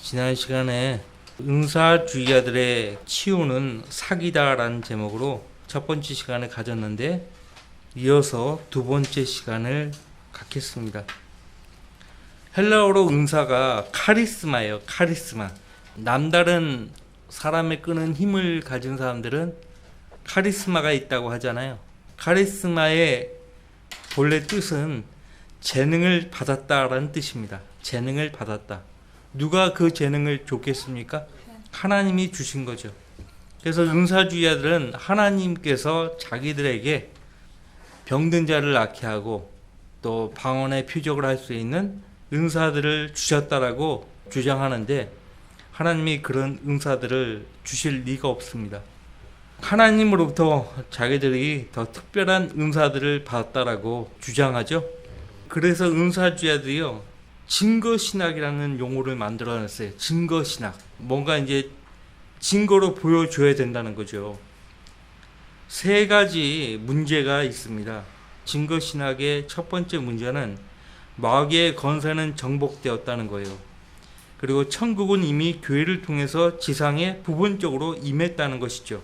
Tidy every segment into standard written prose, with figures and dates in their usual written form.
지난 시간에 은사주의자들의 치유는 사기다라는 제목으로 첫 번째 시간을 가졌는데, 이어서 두 번째 시간을 갖겠습니다. 헬라어로 은사가 카리스마예요. 카리스마. 남다른 사람을 끄는 힘을 가진 사람들은 카리스마가 있다고 하잖아요. 카리스마의 본래 뜻은 재능을 받았다라는 뜻입니다. 재능을 받았다. 누가 그 재능을 줬겠습니까? 하나님이 주신 거죠. 그래서 은사주의자들은 하나님께서 자기들에게 병든 자를 낫게 하고 또 방언의 표적을 할 수 있는 은사들을 주셨다라고 주장하는데, 하나님이 그런 은사들을 주실 리가 없습니다. 하나님으로부터 자기들이 더 특별한 은사들을 받았다라고 주장하죠. 그래서 은사주의자들이요, 증거신학이라는 용어를 만들어냈어요. 증거신학. 뭔가 이제 증거로 보여줘야 된다는 거죠. 세 가지 문제가 있습니다. 증거신학의 첫 번째 문제는 마귀의 권세는 정복되었다는 거예요. 그리고 천국은 이미 교회를 통해서 지상에 부분적으로 임했다는 것이죠.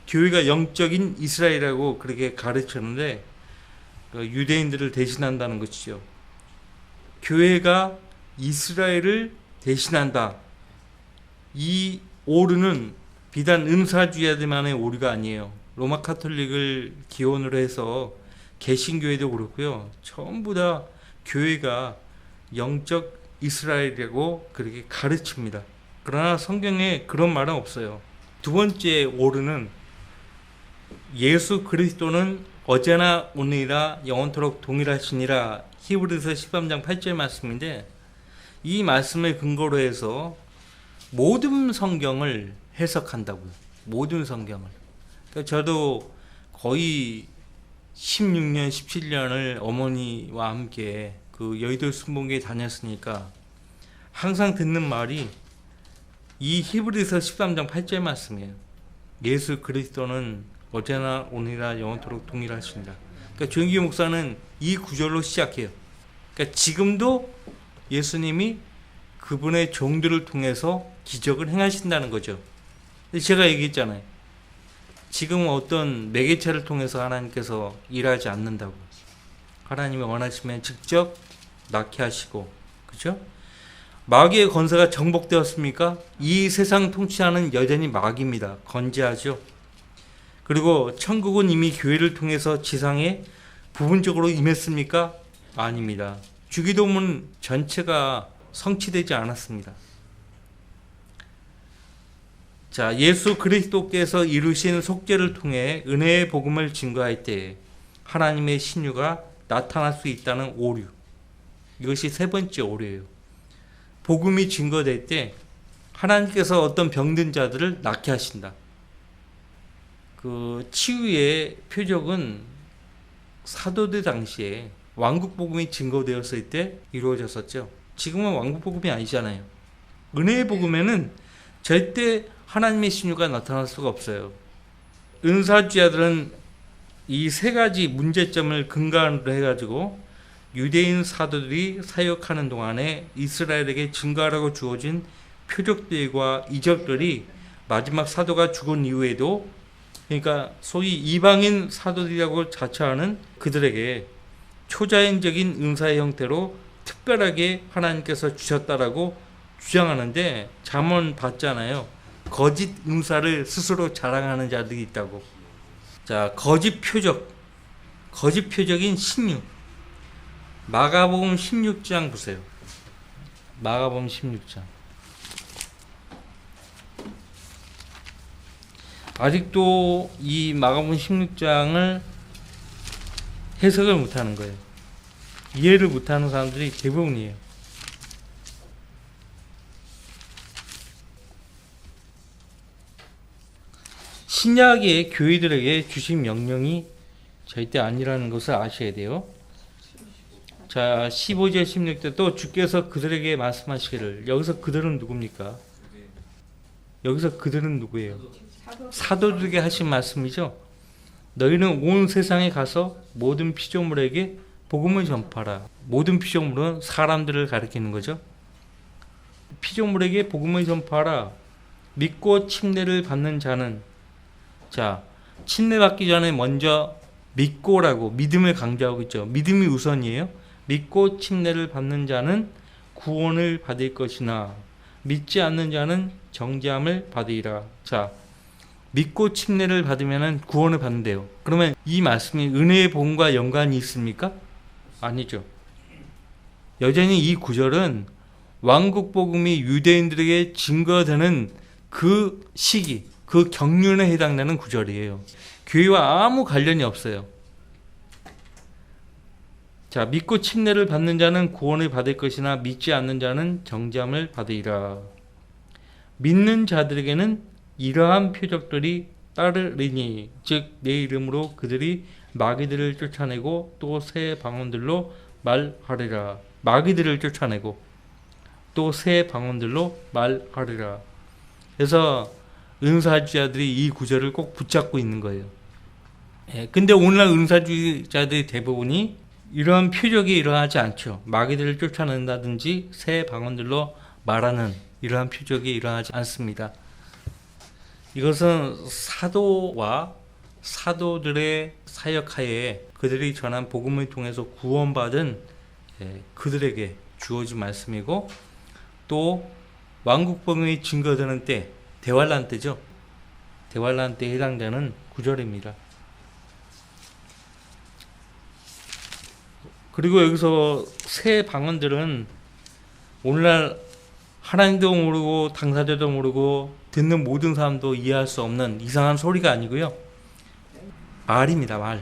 교회가 영적인 이스라엘이라고 그렇게 가르쳤는데, 유대인들을 대신한다는 것이죠. 교회가 이스라엘을 대신한다. 이 오류는 비단 은사주의자들만의 오류가 아니에요. 로마 카톨릭을 기원으로 해서 개신교회도 그렇고요. 전부 다 교회가 영적 이스라엘이라고 그렇게 가르칩니다. 그러나 성경에 그런 말은 없어요. 두 번째 오류는 예수 그리스도는 어제나 오늘이라 영원토록 동일하시니라, 히브리서 13장 8절 말씀인데, 이 말씀을 근거로 해서 모든 성경을 해석한다고요. 모든 성경을. 그러니까 저도 거의 16년, 17년을 어머니와 함께 그 여의도 순복음교회 다녔으니까 항상 듣는 말이 이 히브리서 13장 8절 말씀이에요. 예수 그리스도는 어제나 오늘이라 영원토록 동일하십니다. 그러니까 조영기 목사는 이 구절로 시작해요. 그러니까 지금도 예수님이 그분의 종들을 통해서 기적을 행하신다는 거죠. 제가 얘기했잖아요. 지금 어떤 매개체를 통해서 하나님께서 일하지 않는다고. 하나님이 원하시면 직접 낫게 하시고, 그렇죠? 마귀의 권세가 정복되었습니까? 이 세상 통치하는 여전히 마귀입니다. 건재하죠. 그리고 천국은 이미 교회를 통해서 지상에 부분적으로 임했습니까? 아닙니다. 주기도문 전체가 성취되지 않았습니다. 자, 예수 그리스도께서 이루신 속죄를 통해 은혜의 복음을 증거할 때 하나님의 신유가 나타날 수 있다는 오류. 이것이 세 번째 오류예요. 복음이 증거될 때 하나님께서 어떤 병든 자들을 낫게 하신다. 그 치유의 표적은 사도들 당시에 왕국복음이 증거되었을 때 이루어졌었죠. 지금은 왕국복음이 아니잖아요. 은혜의 복음에는 절대 하나님의 신유가 나타날 수가 없어요. 은사주의자들은 이 세 가지 문제점을 근간으로 해가지고 유대인 사도들이 사역하는 동안에 이스라엘에게 증거하라고 주어진 표적들과 이적들이 마지막 사도가 죽은 이후에도, 그러니까 소위 이방인 사도들이라고 자처하는 그들에게 초자연적인 은사의 형태로 특별하게 하나님께서 주셨다라고 주장하는데, 잠언 봤잖아요. 거짓 은사를 스스로 자랑하는 자들이 있다고. 자, 거짓 표적, 거짓 표적인 신유. 마가복음 16장 보세요. 마가복음 16장. 아직도 이 마가복음 16장을 해석을 못하는 거예요. 이해를 못하는 사람들이 대부분이에요. 신약의 교회들에게 주신 명령이 절대 아니라는 것을 아셔야 돼요. 자, 15절 16절 또 주께서 그들에게 말씀하시기를. 여기서 그들은 누굽니까? 여기서 그들은 누구예요? 사도들에게 하신 말씀이죠. 너희는 온 세상에 가서 모든 피조물에게 복음을 전파하라. 모든 피조물은 사람들을 가리키는 거죠. 피조물에게 복음을 전파하라. 믿고 침례를 받는 자는, 자, 침례 받기 전에 먼저 믿고라고 믿음을 강조하고 있죠. 믿음이 우선이에요. 믿고 침례를 받는 자는 구원을 받을 것이나 믿지 않는 자는 정죄함을 받으리라. 자, 믿고 침례를 받으면 구원을 받는데요. 그러면 이 말씀이 은혜의 복음과 연관이 있습니까? 아니죠. 여전히 이 구절은 왕국 복음이 유대인들에게 증거되는 그 시기, 그 경륜에 해당되는 구절이에요. 교회와 아무 관련이 없어요. 자, 믿고 침례를 받는 자는 구원을 받을 것이나 믿지 않는 자는 정죄함을 받으리라. 믿는 자들에게는 이러한 표적들이 따르리니, 즉 내 이름으로 그들이 마귀들을 쫓아내고 또 새 방언들로 말하리라. 마귀들을 쫓아내고 또 새 방언들로 말하리라. 그래서 은사주의자들이 이 구절을 꼭 붙잡고 있는 거예요. 근데 오늘날 은사주의자들이 대부분이 이러한 표적이 일어나지 않죠. 마귀들을 쫓아낸다든지 새 방언들로 말하는 이러한 표적이 일어나지 않습니다. 이것은 사도와 사도들의 사역하에 그들이 전한 복음을 통해서 구원받은 그들에게 주어진 말씀이고, 또 왕국복음이 증거되는 때, 대환란 때죠. 대환란 때에 해당되는 구절입니다. 그리고 여기서 새 방언들은 오늘날 하나님도 모르고 당사자도 모르고 듣는 모든 사람도 이해할 수 없는 이상한 소리가 아니고요. 말입니다.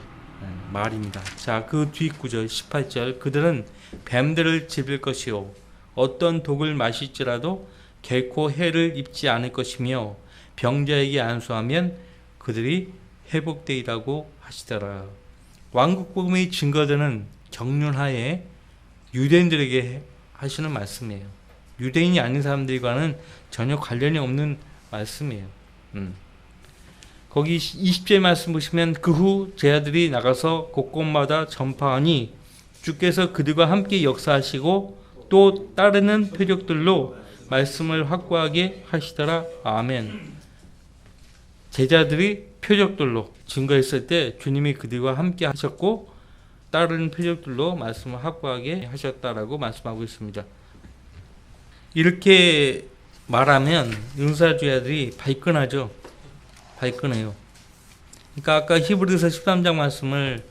말입니다. 자, 그 뒷구절 18절, 그들은 뱀들을 집일 것이요 어떤 독을 마실지라도 결코 해를 입지 않을 것이며 병자에게 안수하면 그들이 회복되리라고 하시더라. 왕국복음이 증거되는 경륜하에 유대인들에게 하시는 말씀이에요. 유대인이 아닌 사람들과는 전혀 관련이 없는 말씀이에요. 거기 20절 말씀 보시면 그 후 제자들이 나가서 곳곳마다 전파하니 주께서 그들과 함께 역사하시고 또 따르는 표적들로 말씀을 확고하게 하시더라. 아멘. 제자들이 표적들로 증거했을 때 주님이 그들과 함께 하셨고 따르는 표적들로 말씀을 확고하게 하셨다라고 말씀하고 있습니다. 이렇게 말하면 은사주의자들이 발끈하죠. 발끈해요. 그러니까 아까 히브리서 13장 말씀을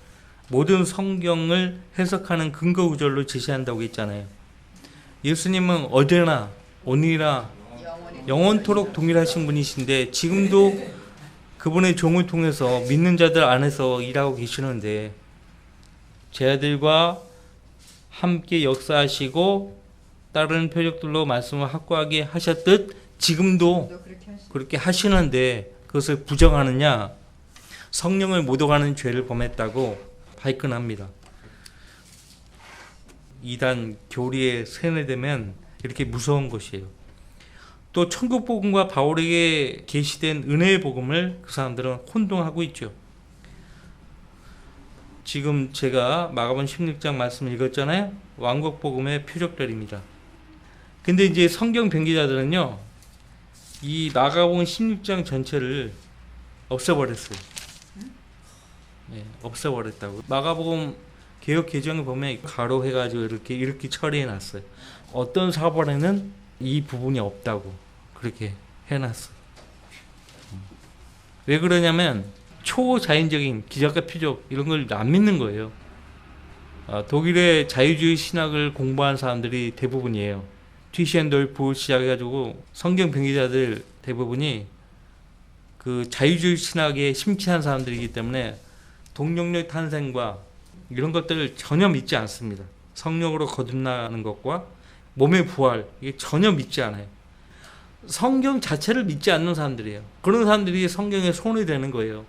모든 성경을 해석하는 근거 구절로 제시한다고 했잖아요. 예수님은 어제나 오늘이나 영원토록 동일하신 분이신데 지금도 그분의 종을 통해서 믿는 자들 안에서 일하고 계시는데 제자들과 함께 역사하시고 다른 표적들로 말씀을 확고하게 하셨듯 지금도 그렇게 하시는데 그것을 부정하느냐, 성령을 모독하는 죄를 범했다고 발끈합니다. 이단 교리에 세뇌되면 이렇게 무서운 것이에요. 또 천국 복음과 바울에게 계시된 은혜의 복음을 그 사람들은 혼동하고 있죠. 지금 제가 마가복음 16장 말씀 읽었잖아요. 왕국 복음의 표적들입니다. 근데 이제 성경 변기자들은요, 이 마가복음 16장 전체를 없애버렸어요. 없애버렸다고. 마가복음 개역 개정에 보면 가로 해가지고 이렇게 처리해놨어요. 어떤 사본에는 이 부분이 없다고 그렇게 해놨어요. 왜 그러냐면 초자연적인 기적과 표적 이런 걸 안 믿는 거예요. 독일의 자유주의 신학을 공부한 사람들이 대부분이에요. 튀시엔돌프 시작해가지고 성경 변기자들 대부분이 그 자유주의 신학에 심취한 사람들이기 때문에 동력의 탄생과 이런 것들을 전혀 믿지 않습니다. 성령으로 거듭나는 것과 몸의 부활 이게 전혀 믿지 않아요. 성경 자체를 믿지 않는 사람들이에요. 그런 사람들이 성경에 손이 되는 거예요.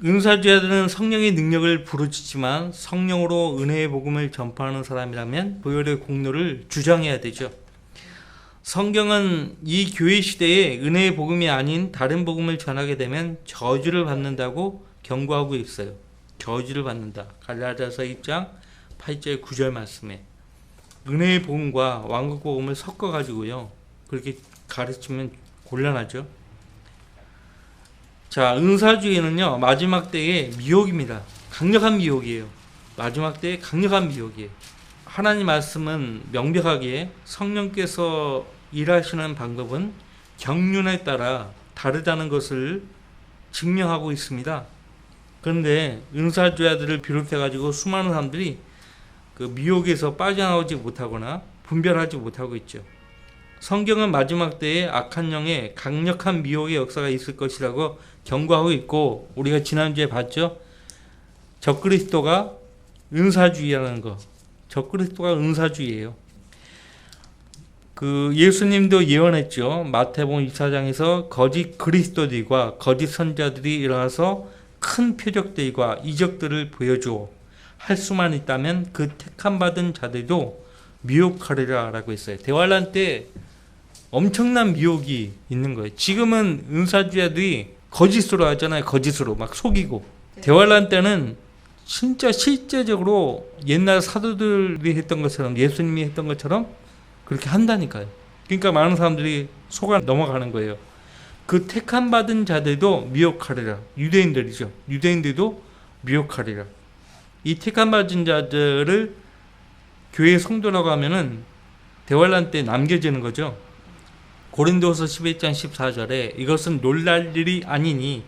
은사주의자들은 성령의 능력을 부르짖지만 성령으로 은혜의 복음을 전파하는 사람이라면 보혈의 공로를 주장해야 되죠. 성경은 이 교회 시대에 은혜의 복음이 아닌 다른 복음을 전하게 되면 저주를 받는다고 경고하고 있어요. 저주를 받는다. 갈라디아서 1장 8절 9절 말씀에. 은혜의 복음과 왕국 복음을 섞어 가지고요. 그렇게 가르치면 곤란하죠. 자, 은사주의는요. 마지막 때의 미혹입니다. 강력한 미혹이에요. 마지막 때의 강력한 미혹이에요. 하나님 말씀은 명백하게 성령께서 일하시는 방법은 경륜에 따라 다르다는 것을 증명하고 있습니다. 그런데 은사주의자들을 비롯해 가지고 수많은 사람들이 그 미혹에서 빠져나오지 못하거나 분별하지 못하고 있죠. 성경은 마지막 때에 악한 영의 강력한 미혹의 역사가 있을 것이라고 경고하고 있고, 우리가 지난주에 봤죠. 적그리스도가 은사주의라는 거. 적그리스도가 은사주의예요. 그 예수님도 예언했죠. 마태복음 24장에서 거짓 그리스도들과 거짓 선자들이 일어나서 큰 표적들과 이적들을 보여주어 할 수만 있다면 그 택함 받은 자들도 미혹하리라 라고 했어요. 대환란 때 엄청난 미혹이 있는 거예요. 지금은 은사주의자들이 거짓으로 하잖아요. 거짓으로 막 속이고. 대환란 때는 진짜 실제적으로 옛날 사도들이 했던 것처럼, 예수님이 했던 것처럼 그렇게 한다니까요. 그러니까 많은 사람들이 속아 넘어가는 거예요. 그 택함 받은 자들도 미혹하리라. 유대인들이죠. 유대인들도 미혹하리라. 이 택함 받은 자들을 교회 성도라고 하면은 대환란 때 남겨지는 거죠. 고린도서 11장 14절에 이것은 놀랄 일이 아니니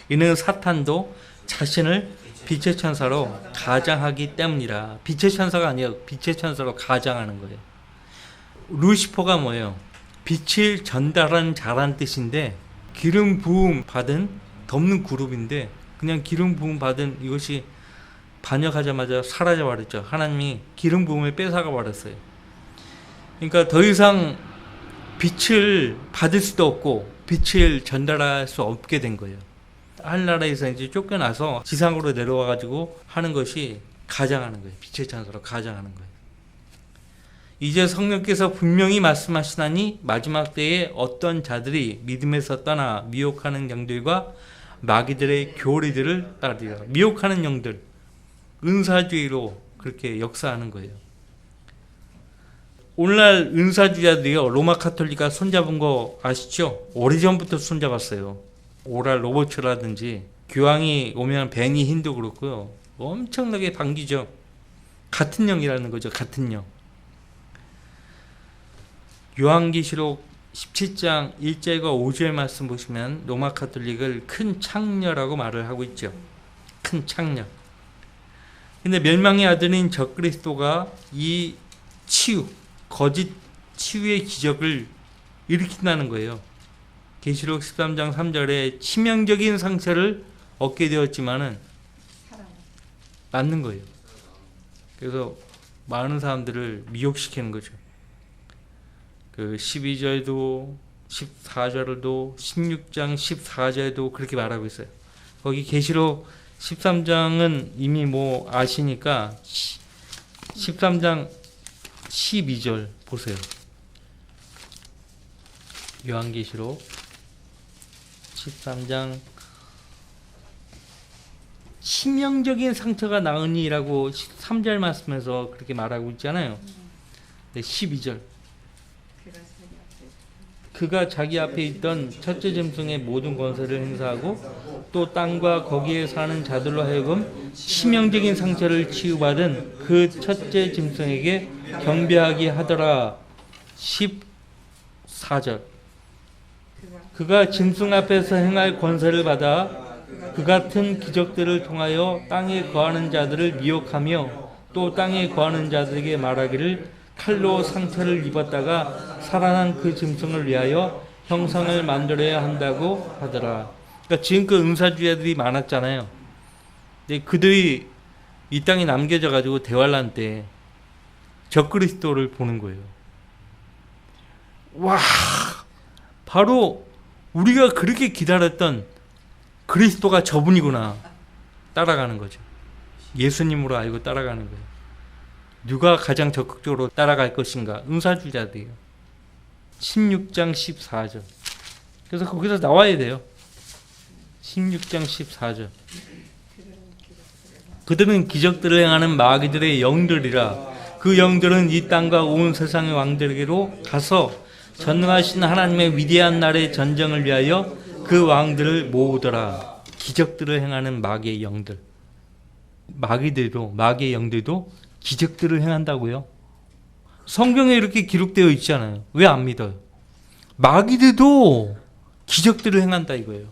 이는 사탄도 자신을 빛의 천사로 가장하기 때문이라. 빛의 천사가 아니에요. 빛의 천사로 가장하는 거예요. 루시퍼가 뭐예요? 빛을 전달하는 자란 뜻인데, 기름 부음 받은 덮는 그룹인데, 그냥 기름 부음 받은 이것이 반역하자마자 사라져 버렸죠. 하나님이 기름 부음을 뺏어가 버렸어요. 그러니까 더 이상 빛을 받을 수도 없고 빛을 전달할 수 없게 된 거예요. 하늘나라에서 이제 쫓겨나서 지상으로 내려와 가지고 하는 것이 가장하는 거예요. 빛의 천사로 가장하는 거예요. 이제 성령께서 분명히 말씀하시나니 마지막 때에 어떤 자들이 믿음에서 떠나 미혹하는 영들과 마귀들의 교리들을 따르리라. 미혹하는 영들, 은사주의로 그렇게 역사하는 거예요. 오늘날 은사주의자들이요, 로마 카톨릭과 손잡은 거 아시죠? 오래전부터 손잡았어요. 오랄 로버츠라든지 교황이 오면 베니 흰도 그렇고요. 엄청나게 반기죠. 같은 영이라는 거죠. 같은 영. 요한계시록 17장 1절과 5절 말씀 보시면 로마 카톨릭을 큰 창녀라고 말을 하고 있죠. 큰 창녀. 근데 멸망의 아들인 적그리스도가 이 치유, 거짓 치유의 기적을 일으킨다는 거예요. 계시록 13장 3절에 치명적인 상처를 얻게 되었지만은 맞는 거예요. 그래서 많은 사람들을 미혹시키는 거죠. 그 12절도 14절도 16장 14절도 그렇게 말하고 있어요. 거기 계시록 13장은 이미 뭐 아시니까 13장 12절 보세요. 요한계시록 13장 치명적인 상처가 나으니라고 3절 말씀에서 그렇게 말하고 있잖아요. 네, 12절. 그가 자기 앞에 있던 첫째 짐승의 모든 권세를 행사하고 또 땅과 거기에 사는 자들로 하여금 치명적인 상처를 치유받은 그 첫째 짐승에게 경배하게 하더라. 14절. 그가 짐승 앞에서 행할 권세를 받아 그 같은 기적들을 통하여 땅에 거하는 자들을 미혹하며 또 땅에 거하는 자들에게 말하기를 칼로 상처를 입었다가 살아난 그 짐승을 위하여 형상을 만들어야 한다고 하더라. 그러니까 지금껏 은사주의자들이 많았잖아요. 근데 그들이 이 땅에 남겨져 가지고 대환란 때 적그리스도를 보는 거예요. 와, 바로 우리가 그렇게 기다렸던 그리스도가 저분이구나. 따라가는 거죠. 예수님으로 알고 따라가는 거예요. 누가 가장 적극적으로 따라갈 것인가? 은사주의자들이에요. 16장 14절. 그래서 거기서 나와야 돼요. 16장 14절. 그들은 기적들을 행하는 마귀들의 영들이라 그 영들은 이 땅과 온 세상의 왕들에게로 가서 전능하신 하나님의 위대한 날의 전쟁을 위하여 그 왕들을 모으더라. 기적들을 행하는 마귀의 영들. 마귀의 영들도 기적들을 행한다고요. 성경에 이렇게 기록되어 있잖아요. 왜 안 믿어요? 마귀들도 기적들을 행한다 이거예요.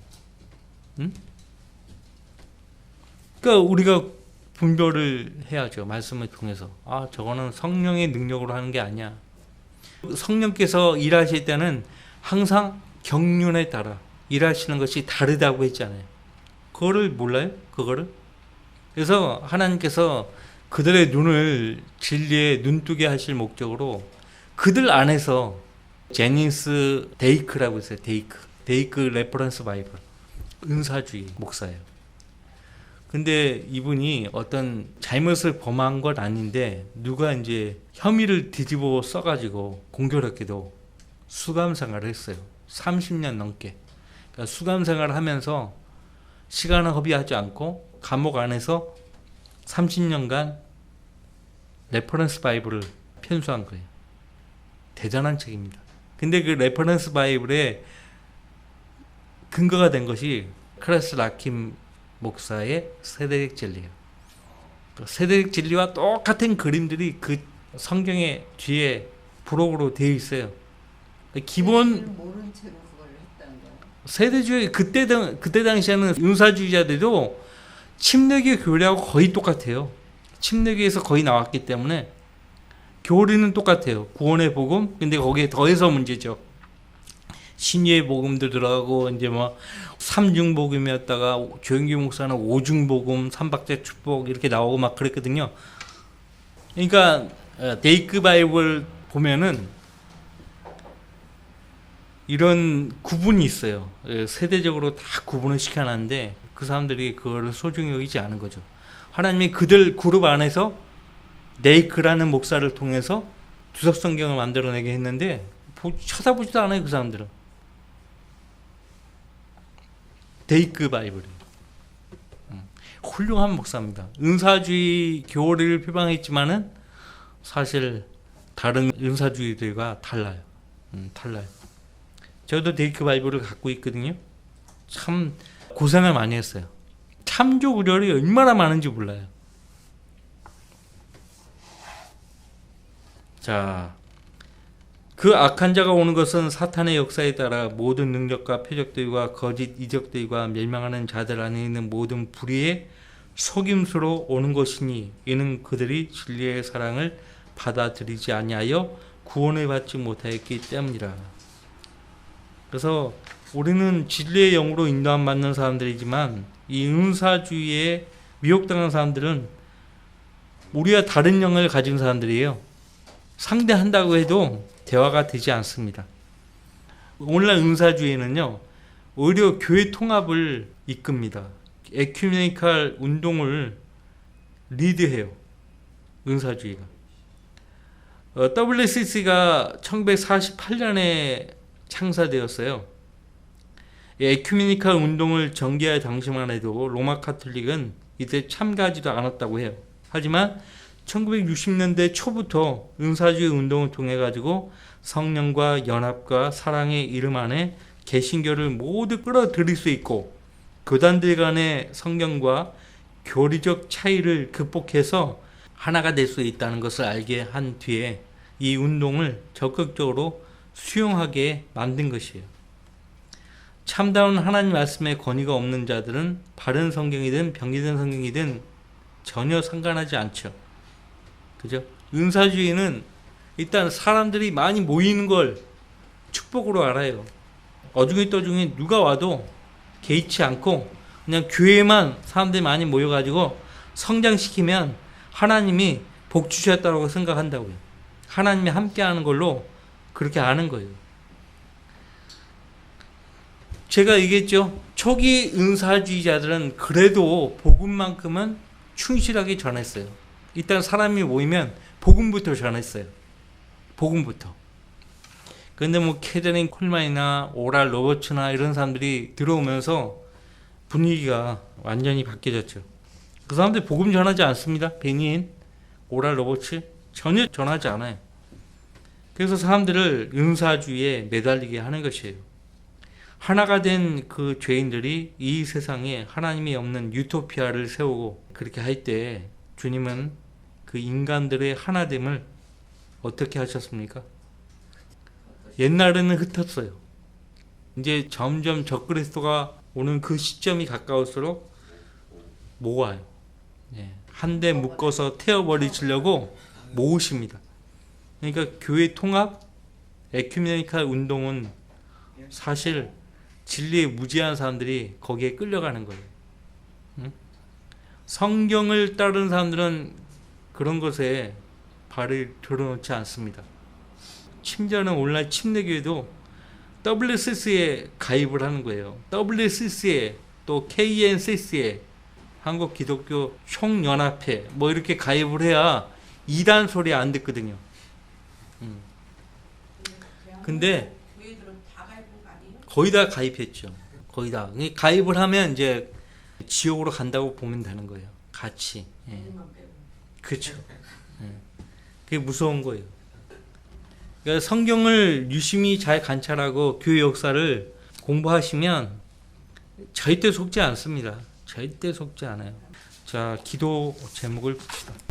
응? 그러니까 우리가 분별을 해야죠. 말씀을 통해서. 저거는 성령의 능력으로 하는 게 아니야. 성령께서 일하실 때는 항상 경륜에 따라 일하시는 것이 다르다고 했잖아요. 그거를 몰라요? 그거를? 그래서 하나님께서 그들의 눈을 진리에 눈뜨게 하실 목적으로 그들 안에서 제니스 데이크라고 있어요. 데이크 레퍼런스 바이블. 은사주의 목사예요. 근데 이분이 어떤 잘못을 범한 건 아닌데 누가 이제 혐의를 뒤집어 써가지고 공교롭게도 수감 생활을 했어요. 30년 넘게. 그러니까 수감 생활을 하면서 시간을 허비하지 않고 감옥 안에서 30년간 레퍼런스 바이블을 편수한 거예요. 대단한 책입니다. 근데 그 레퍼런스 바이블의 근거가 된 것이 크레스 라킴 목사의 세대적 진리예요. 세대적 진리와 똑같은 그림들이 그 성경의 뒤에 부록으로 되어 있어요. 기본 모른 채로 그걸 했다는 거예요. 세대주의 그때 당시에는 은사주의자들도 침례교 교리하고 거의 똑같아요. 침례교에서 거의 나왔기 때문에 교리는 똑같아요. 구원의 복음. 근데 거기에 더해서 문제죠. 신유의 복음도 들어가고 이제 뭐 삼중 복음이었다가 조영기 목사는 오중 복음, 삼박자 축복 이렇게 나오고 막 그랬거든요. 그러니까 데이크 바이블 보면은 이런 구분이 있어요. 세대적으로 다 구분을 시켜놨는데 그 사람들이 그거를 소중히 여기지 않은 거죠. 하나님이 그들 그룹 안에서 데이크라는 목사를 통해서 주석 성경을 만들어내게 했는데 쳐다보지도 않아요. 그 사람들은. 데이크 바이블이 훌륭한 목사입니다. 은사주의 교리를 표방했지만은 사실 다른 은사주의들과 달라요. 달라요. 저도 데이크 바이블을 갖고 있거든요. 참 고생을 많이 했어요. 참조 우려이 얼마나 많은지 몰라요. 자, 그 악한 자가 오는 것은 사탄의 역사에 따라 모든 능력과 표적들과 거짓 이적들과 멸망하는 자들 안에 있는 모든 불의의 속임수로 오는 것이니 이는 그들이 진리의 사랑을 받아들이지 아니하여 구원을 받지 못하였기 때문이라. 그래서 우리는 진리의 영으로 인도함 받는 사람들이지만 이 은사주의에 미혹당한 사람들은 우리와 다른 영을 가진 사람들이에요. 상대한다고 해도 대화가 되지 않습니다. 오늘날 은사주의는요, 오히려 교회 통합을 이끕니다. 에큐메니컬 운동을 리드해요. 은사주의가. WCC가 1948년에 창사되었어요. 에큐메니컬 운동을 전개할 당시만 해도 로마 카톨릭은 이때 참가하지도 않았다고 해요. 하지만 1960년대 초부터 은사주의 운동을 통해 가지고 성령과 연합과 사랑의 이름 안에 개신교를 모두 끌어들일 수 있고 교단들 간의 성경과 교리적 차이를 극복해서 하나가 될 수 있다는 것을 알게 한 뒤에 이 운동을 적극적으로 수용하게 만든 것이에요. 참다운 하나님 말씀에 권위가 없는 자들은 바른 성경이든 병기된 성경이든 전혀 상관하지 않죠. 그죠? 은사주의는 일단 사람들이 많이 모이는 걸 축복으로 알아요. 어중이 떠중이 누가 와도 개의치 않고 그냥 교회만 사람들이 많이 모여가지고 성장시키면 하나님이 복 주셨다고 생각한다고요. 하나님이 함께하는 걸로 그렇게 아는 거예요. 제가 얘기했죠. 초기 은사주의자들은 그래도 복음만큼은 충실하게 전했어요. 일단 사람이 모이면 복음부터 전했어요. 복음부터. 그런데 뭐 캐더린 콜만이나 오랄 로버츠나 이런 사람들이 들어오면서 분위기가 완전히 바뀌어졌죠. 그 사람들이 복음 전하지 않습니다. 베니인, 오랄 로버츠 전혀 전하지 않아요. 그래서 사람들을 은사주의에 매달리게 하는 것이에요. 하나가 된 그 죄인들이 이 세상에 하나님이 없는 유토피아를 세우고 그렇게 할 때 주님은 그 인간들의 하나됨을 어떻게 하셨습니까? 옛날에는 흩었어요. 이제 점점 적그리스도가 오는 그 시점이 가까울수록 모아요. 한데 묶어서 태워버리시려고 모으십니다. 그러니까 교회 통합, 에큐메니칼 운동은 사실 진리에 무지한 사람들이 거기에 끌려가는 거예요. 성경을 따르는 사람들은 그런 것에 발을 들어놓지 않습니다. 심지어는 오늘날 침례교회도 WCC에 가입을 하는 거예요. WCC에 또 KNCC에 한국 기독교 총연합회 뭐 이렇게 가입을 해야 이단 소리 안 듣거든요. 근데 거의 다 가입했죠. 거의 다. 가입을 하면 이제 지옥으로 간다고 보면 되는 거예요. 같이. 그렇죠. 그게 무서운 거예요. 그러니까 성경을 유심히 잘 관찰하고 교회 역사를 공부하시면 절대 속지 않습니다. 절대 속지 않아요. 자, 기도 제목을 봅시다.